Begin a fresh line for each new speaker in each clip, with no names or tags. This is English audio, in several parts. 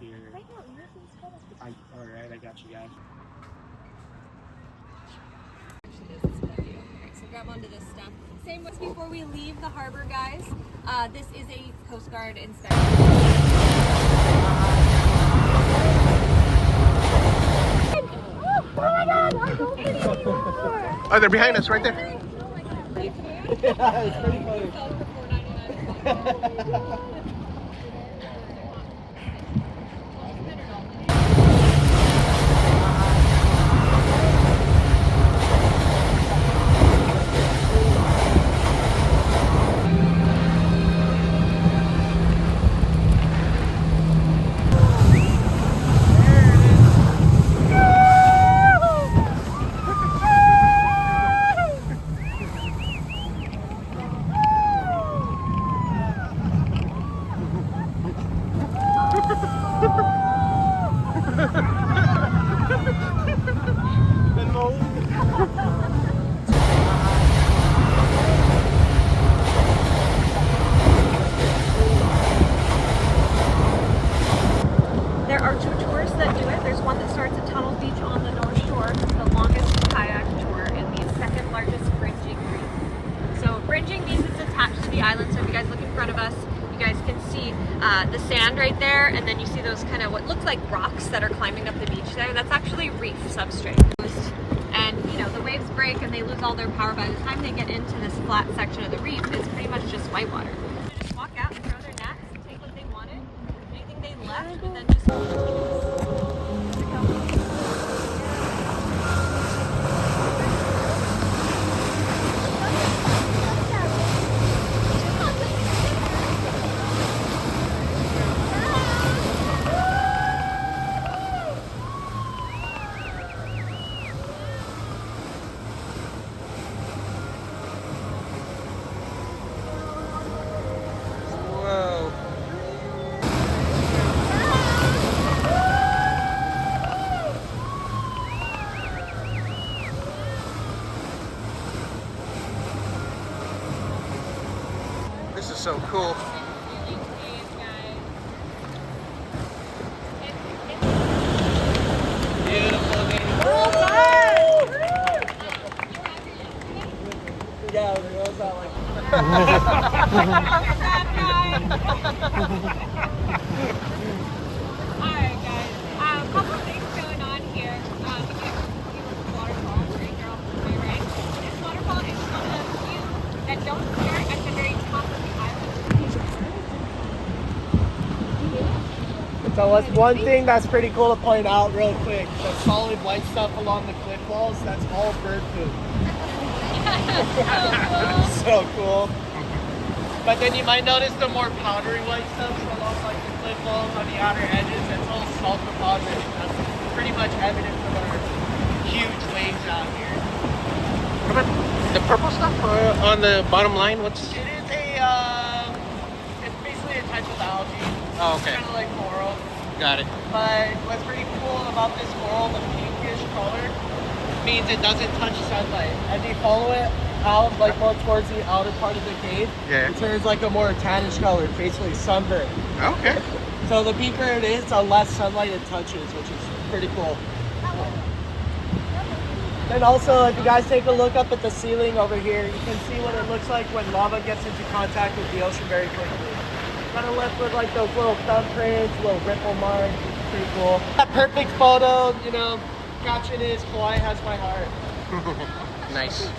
see here. Alright, I got you guys.
So grab onto this stuff. Same as before we leave the harbor, guys. This is a Coast Guard inspection. Oh my God! I don't get anymore.
Oh, they're behind us, right there.
Yeah, it's pretty funny.
There are two tours that do it. There's one that starts at Tunnel Beach on the North Shore. It's the longest kayak tour and the second largest fringing reef. So fringing means it's attached to the island. So if you guys look in front of us, you guys can see the sand right there, and then you see those kind of what looks like rocks that are climbing up the beach there. That's actually reef substrate. And you know, the waves break and they lose all their power. By the time they get into this flat section of the reef, it's pretty much just whitewater. They just walk out and throw their nets and take what they wanted, anything they left, and then just
This is so cool.
Beautiful day. Yeah, the girls out like.
Alright guys, a couple of things going on here. We do waterfall, right? You're all familiar, right? This waterfall is one of the few that don't start at the very top of the island.
So what's one thing that's pretty cool to point out real quick, the solid white stuff along the cliff walls, that's all bird food. So cool. But then you might notice the more powdery white stuff along like the cliff walls on the outer edges, that's all salt deposit. That's pretty much evidence of our huge waves out here.
What about the purple stuff on the bottom line? What's?
It is it's basically a type of algae.
Oh, okay.
Kind of like coral.
Got it.
But what's pretty cool about this coral, the pinkish color, means it doesn't touch sunlight. As you follow it out, like more towards the outer part of the cave,
Yeah.
it turns like a more tannish color, basically sunburn.
Okay.
So the pinker it is, the less sunlight it touches, which is pretty cool. And also, if you guys take a look up at the ceiling over here, you can see what it looks like when lava gets into contact with the ocean very quickly. Kind of left with like those little thumbprints, little ripple marks. It's pretty cool. That perfect photo, you know, caption is Kauai has my heart.
Nice.
And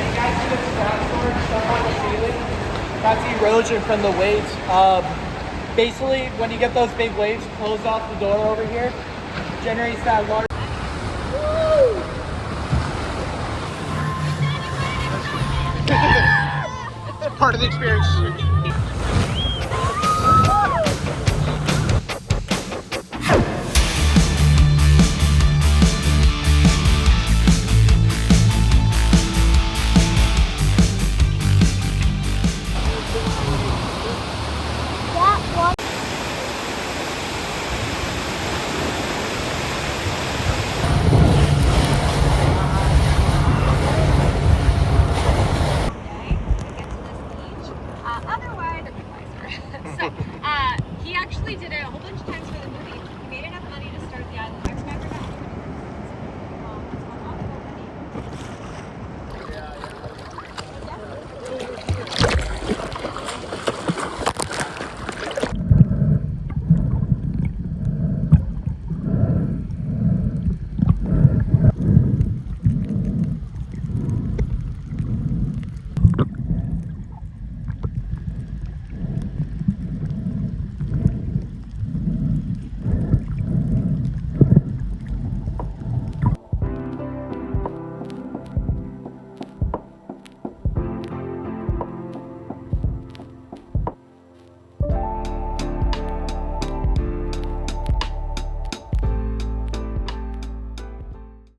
you guys see the scratch stuff on the ceiling? That's erosion from the waves. Basically, when you get those big waves, close off the door over here, generates that water.
It's part of the experience.